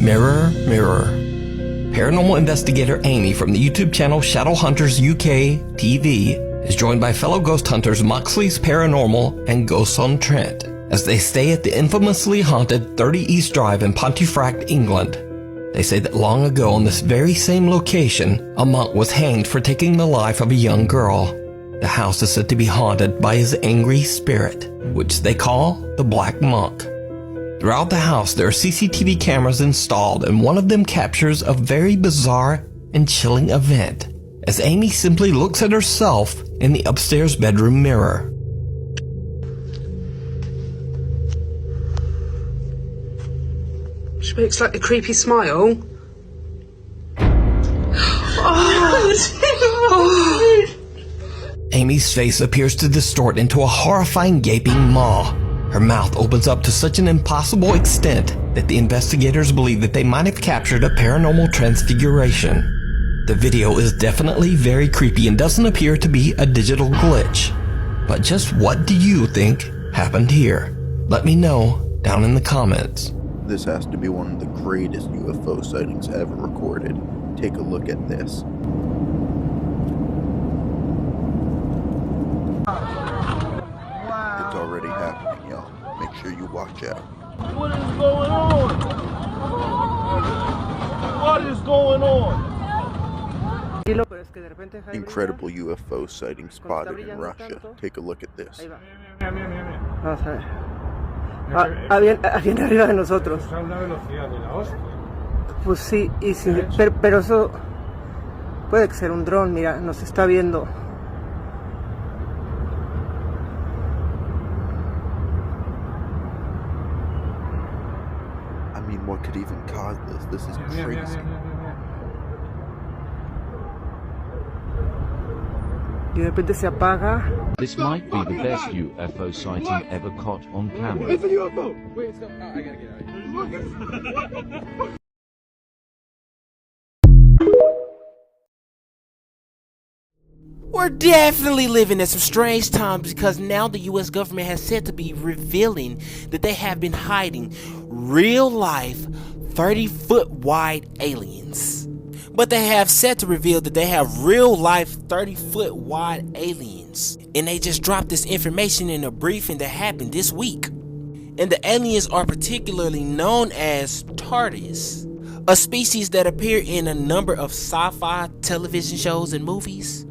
Mirror, mirror. Paranormal investigator Amy from the YouTube channel Shadow Hunters UK TV is joined by fellow ghost hunters Moxley's Paranormal and Ghosts on Trent as they stay at the infamously haunted 30 East Drive in Pontefract, England. They say that long ago on this very same location, a monk was hanged for taking the life of a young girl. The house is said to be haunted by his angry spirit, which they call the Black Monk. Throughout the house, there are CCTV cameras installed, and one of them captures a very bizarre and chilling event as Amy simply looks at herself in the upstairs bedroom mirror. She makes like a creepy smile. Amy's face appears to distort into a horrifying gaping maw. Her mouth opens up to such an impossible extent that the investigators believe that they might have captured a paranormal transfiguration. The video is definitely very creepy and doesn't appear to be a digital glitch. But just what do you think happened here? Let me know down in the comments. This has to be one of the greatest UFO sightings ever recorded. Take a look at this. It's already happening, y'all. Make sure you watch out. What is going on? What is going on? Incredible UFO sighting spotted in Russia. Take a look at this. Viene arriba de nosotros. Pues sí, pero eso puede que sea un dron, mira, nos está viendo. I mean, what could even cause this? This is crazy. Y de repente se apaga. This might be the best UFO sighting ever caught on camera. It's a UFO! Wait, it's going. I gotta get out. We're definitely living in some strange times because now the US government has said to be revealing that they have been hiding real life 30-foot wide aliens. But they have said to reveal that they have real life 30-foot wide aliens. And they just dropped this information in a briefing that happened this week. And the aliens are particularly known as TARDIS, a species that appear in a number of sci-fi television shows and movies.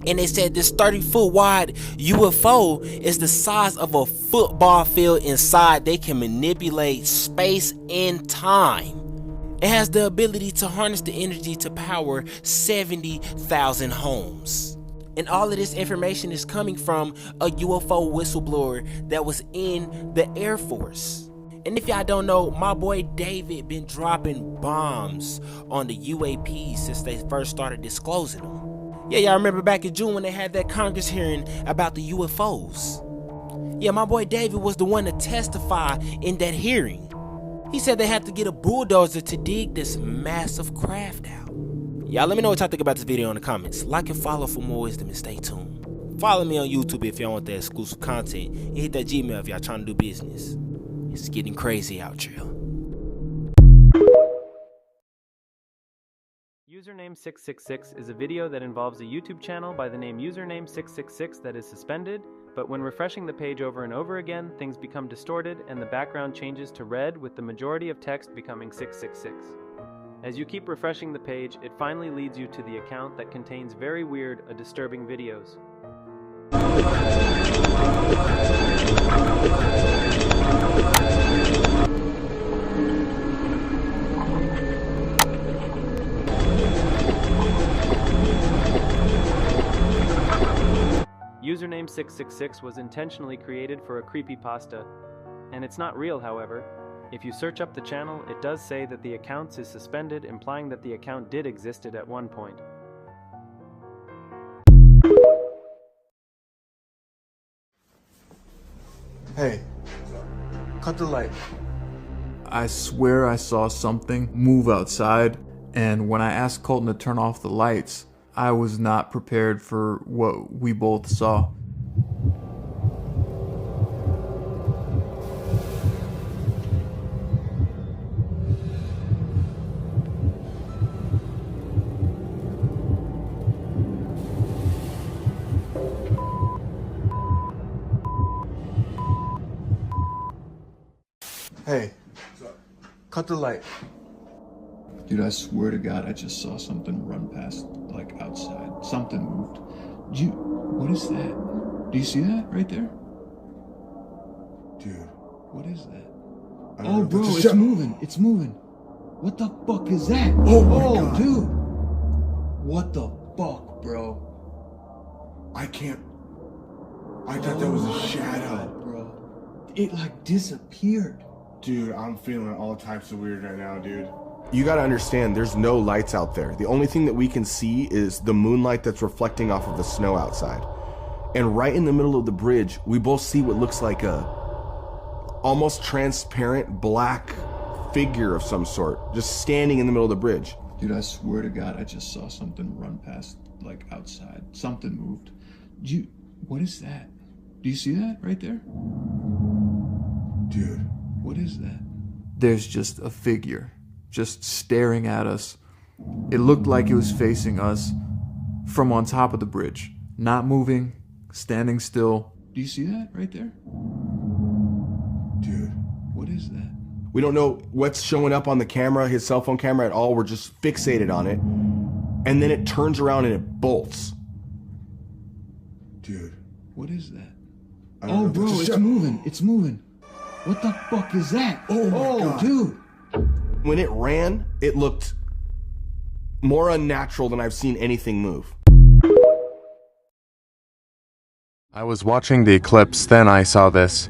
And they said this 30-foot wide UFO is the size of a football field inside. They can manipulate space and time. It has the ability to harness the energy to power 70,000 homes. And all of this information is coming from a UFO whistleblower that was in the Air Force. And if y'all don't know, my boy David been dropping bombs on the UAPs since they first started disclosing them. Yeah, y'all remember back in June when they had that Congress hearing about the UFOs? Yeah, my boy David was the one to testify in that hearing. He said they had to get a bulldozer to dig this massive craft out. Y'all let me know what y'all think about this video in the comments. Like and follow for more wisdom and stay tuned. Follow me on YouTube if y'all want that exclusive content. And hit that Gmail if y'all trying to do business. It's getting crazy out here. Username 666 is a video that involves a YouTube channel by the name Username 666 that is suspended, but when refreshing the page over and over again, things become distorted and the background changes to red with the majority of text becoming 666. As you keep refreshing the page, it finally leads you to the account that contains very weird, disturbing videos. Username 666 was intentionally created for a creepypasta, and it's not real, however. If you search up the channel, it does say that the account is suspended, implying that the account did existed at one point. Hey, cut the light. I swear I saw something move outside, and when I asked Colton to turn off the lights, I was not prepared for what we both saw. Hey, cut the light. Dude, I swear to God, I just saw something run past, like, outside. Something moved. What is that? Do you see that right there? Dude, what is that? Oh, bro, it's moving. It's moving. What the fuck is that? Oh, my God. Dude. What the fuck, bro? I thought that was a shadow. God, bro. It, like, disappeared. Dude, I'm feeling all types of weird right now, dude. You gotta understand, there's no lights out there. The only thing that we can see is the moonlight that's reflecting off of the snow outside. And right in the middle of the bridge, we both see what looks like a almost transparent black figure of some sort, just standing in the middle of the bridge. Dude, I swear to God, I just saw something run past, like, outside. Something moved. What is that? Do you see that right there? Dude, what is that? There's just a figure, just staring at us. It looked like it was facing us from on top of the bridge. Not moving, standing still. Do you see that right there? Dude, what is that? We don't know what's showing up on the camera, his cell phone camera at all. We're just fixated on it. And then it turns around and it bolts. Dude, what is that? Oh, bro, it's moving. It's moving. What the fuck is that? Oh, my God. Dude. When it ran, it looked more unnatural than I've seen anything move. I was watching the eclipse, then I saw this.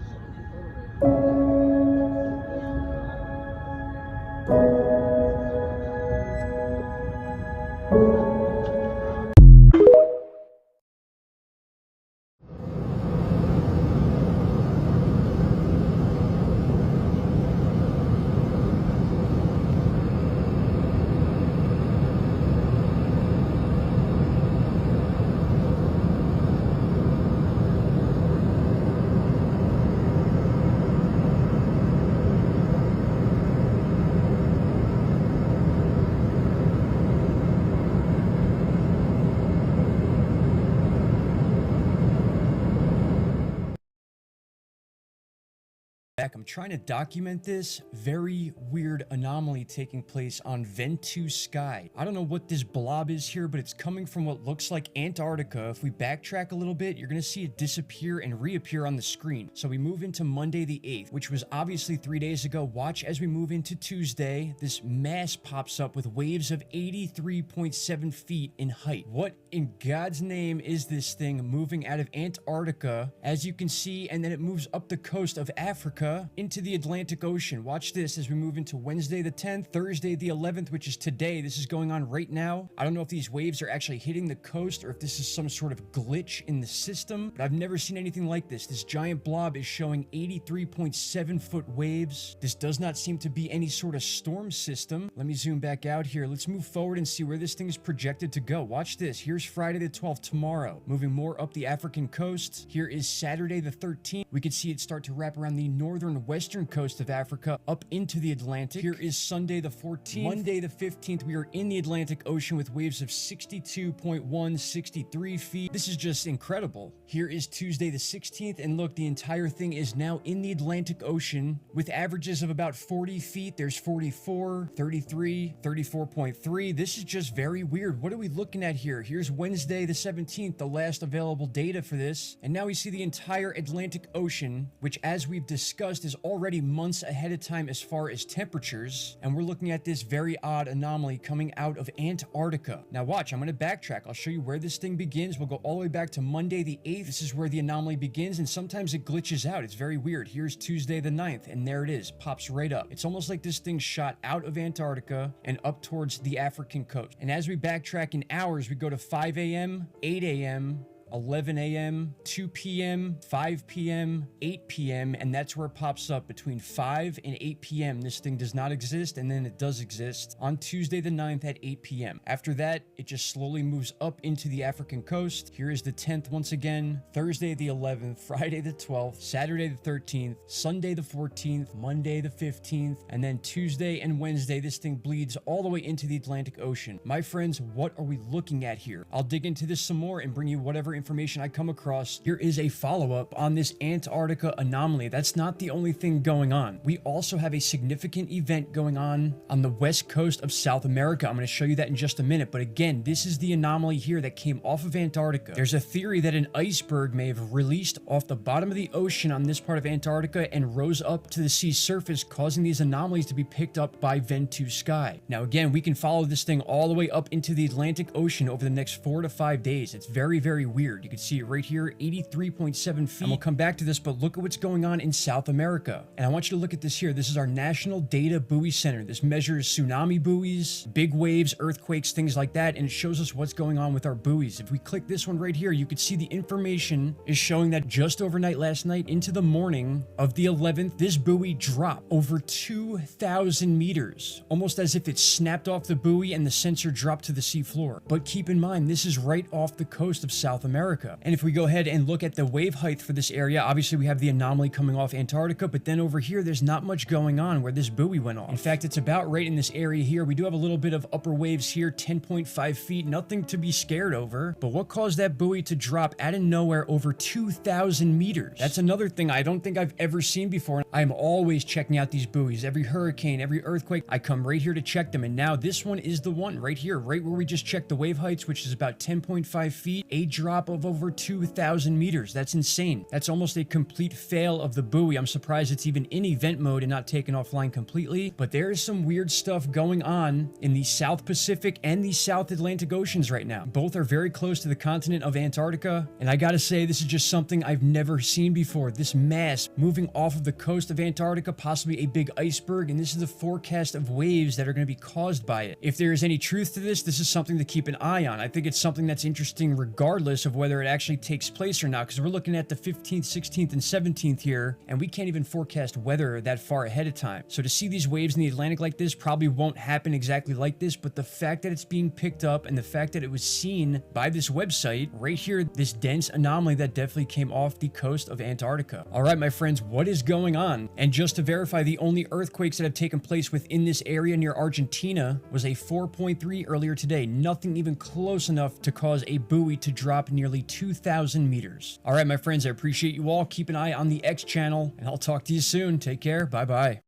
I'm trying to document this very weird anomaly taking place on Ventu Sky. I don't know what this blob is here, but it's coming from what looks like Antarctica. If we backtrack a little bit, you're going to see it disappear and reappear on the screen. So we move into Monday the 8th, which was obviously 3 days ago. Watch as we move into Tuesday. This mass pops up with waves of 83.7 feet in height. What in God's name is this thing moving out of Antarctica, as you can see, and then it moves up the coast of Africa into the Atlantic Ocean. Watch this as we move into Wednesday the 10th, Thursday the 11th, which is today. This is going on right now. I don't know if these waves are actually hitting the coast or if this is some sort of glitch in the system, but I've never seen anything like this. This giant blob is showing 83.7 foot waves. This does not seem to be any sort of storm system. Let me zoom back out here. Let's move forward and see where this thing is projected to go. Watch this. Here's Friday the 12th tomorrow, moving more up the African coast. Here is Saturday the 13th. We can see it start to wrap around the northern western coast of Africa up into the Atlantic. Here is Sunday the 14th. Monday the 15th, we are in the Atlantic Ocean with waves of 62.1, 63 feet. This is just incredible. Here is Tuesday the 16th, and look, the entire thing is now in the Atlantic Ocean with averages of about 40 feet. There's 44, 33, 34.3. This is just very weird. What are we looking at here? Here's Wednesday the 17th, the last available data for this. And now we see the entire Atlantic Ocean, which, as we've discussed, is already months ahead of time as far as temperatures. And we're looking at this very odd anomaly coming out of Antarctica. Now watch, I'm going to backtrack. I'll show you where this thing begins. We'll go all the way back to Monday the 8th. This is where the anomaly begins, and sometimes it glitches out. It's very weird. Here's Tuesday the 9th, and there it is. Pops right up. It's almost like this thing shot out of Antarctica and up towards the African coast. And as we backtrack in hours, we go to 5 a.m., 8 a.m., 11 a.m., 2 p.m., 5 p.m., 8 p.m., and that's where it pops up between 5 and 8 p.m. This thing does not exist, and then it does exist on Tuesday the 9th at 8 p.m. After that, it just slowly moves up into the African coast. Here is the 10th once again, Thursday the 11th, Friday the 12th, Saturday the 13th, Sunday the 14th, Monday the 15th, and then Tuesday and Wednesday, this thing bleeds all the way into the Atlantic Ocean. My friends, what are we looking at here? I'll dig into this some more and bring you whatever information I come across, here is a follow-up on this Antarctica anomaly. That's not the only thing going on. We also have a significant event going on the west coast of South America. I'm going to show you that in just a minute, but again, this is the anomaly here that came off of Antarctica. There's a theory that an iceberg may have released off the bottom of the ocean on this part of Antarctica and rose up to the sea surface, causing these anomalies to be picked up by Vent2 Sky. Now again, we can follow this thing all the way up into the Atlantic Ocean over the next 4 to 5 days. It's very, very weird. You can see it right here, 83.7 feet. And we'll come back to this, but look at what's going on in South America. And I want you to look at this here. This is our National Data Buoy Center. This measures tsunami buoys, big waves, earthquakes, things like that, and it shows us what's going on with our buoys. If we click this one right here, you can see the information is showing that just overnight last night into the morning of the 11th, this buoy dropped over 2,000 meters, almost as if it snapped off the buoy and the sensor dropped to the seafloor. But keep in mind, this is right off the coast of South America. And if we go ahead and look at the wave height for this area, obviously we have the anomaly coming off Antarctica, but then over here, there's not much going on where this buoy went off. In fact, it's about right in this area here. We do have a little bit of upper waves here, 10.5 feet, nothing to be scared over. But what caused that buoy to drop out of nowhere over 2,000 meters? That's another thing I don't think I've ever seen before. I'm always checking out these buoys. Every hurricane, every earthquake, I come right here to check them. And now this one is the one right here, right where we just checked the wave heights, which is about 10.5 feet, a drop of over 2,000 meters. That's insane. That's almost a complete fail of the buoy. I'm surprised it's even in event mode and not taken offline completely. But there is some weird stuff going on in the South Pacific and the South Atlantic Oceans right now. Both are very close to the continent of Antarctica. And I gotta say, this is just something I've never seen before. This mass moving off of the coast of Antarctica, possibly a big iceberg, and this is the forecast of waves that are going to be caused by it. If there is any truth to this, this is something to keep an eye on. I think it's something that's interesting regardless of whether it actually takes place or not, because we're looking at the 15th, 16th, and 17th here, and we can't even forecast weather that far ahead of time. So to see these waves in the Atlantic like this probably won't happen exactly like this, but the fact that it's being picked up and the fact that it was seen by this website right here, this dense anomaly that definitely came off the coast of Antarctica. All right, my friends, what is going on? And just to verify, the only earthquakes that have taken place within this area near Argentina was a 4.3 earlier today. Nothing even close enough to cause a buoy to drop nearly 2,000 meters. All right, my friends, I appreciate you all. Keep an eye on the X channel, and I'll talk to you soon. Take care. Bye-bye.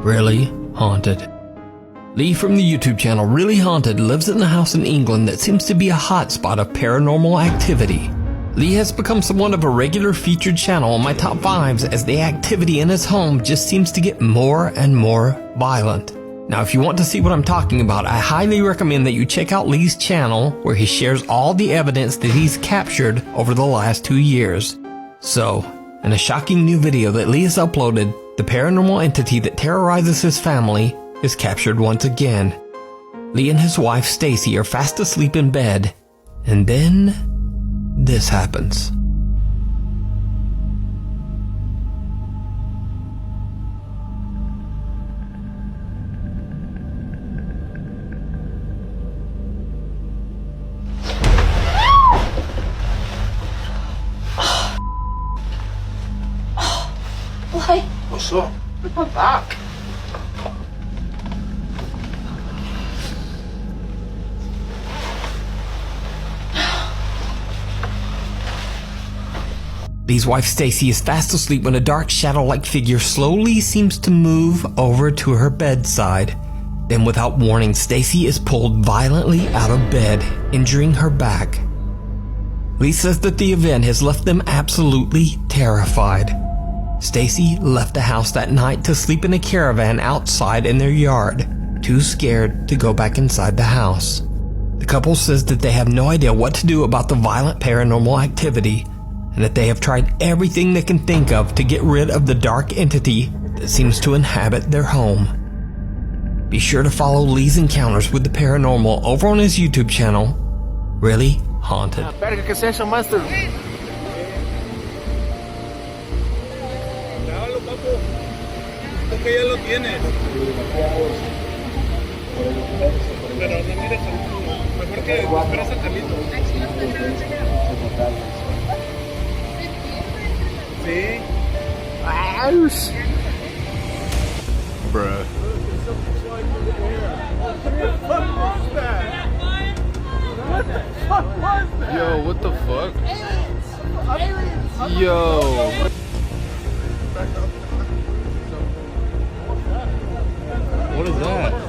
Really Haunted. Lee from the YouTube channel Really Haunted lives in a house in England that seems to be a hotspot of paranormal activity. Lee has become somewhat of a regular featured channel on my top 5s as the activity in his home just seems to get more and more violent. Now, if you want to see what I'm talking about, I highly recommend that you check out Lee's channel where he shares all the evidence that he's captured over the last 2 years. So, in a shocking new video that Lee has uploaded, the paranormal entity that terrorizes his family is captured once again. Lee and his wife Stacy are fast asleep in bed, and then this happens. What? What's up? My back. Lee's wife Stacy is fast asleep when a dark shadow-like figure slowly seems to move over to her bedside. Then without warning, Stacy is pulled violently out of bed, injuring her back. Lee says that the event has left them absolutely terrified. Stacy left the house that night to sleep in a caravan outside in their yard, too scared to go back inside the house. The couple says that they have no idea what to do about the violent paranormal activity, and that they have tried everything they can think of to get rid of the dark entity that seems to inhabit their home. Be sure to follow Lee's encounters with the paranormal over on his YouTube channel, Really Haunted. Que ya lo tienes. Pero no mires, mejor que esperes a Carlito. See? House. Bruh. What the fuck was that? Yo, what the fuck? Aliens! Yo. What is that?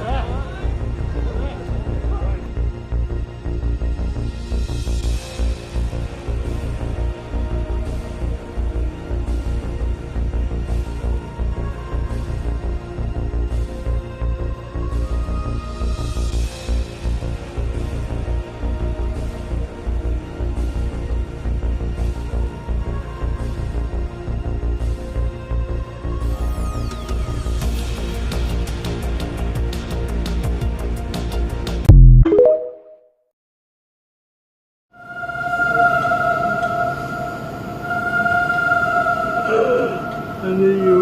I knew you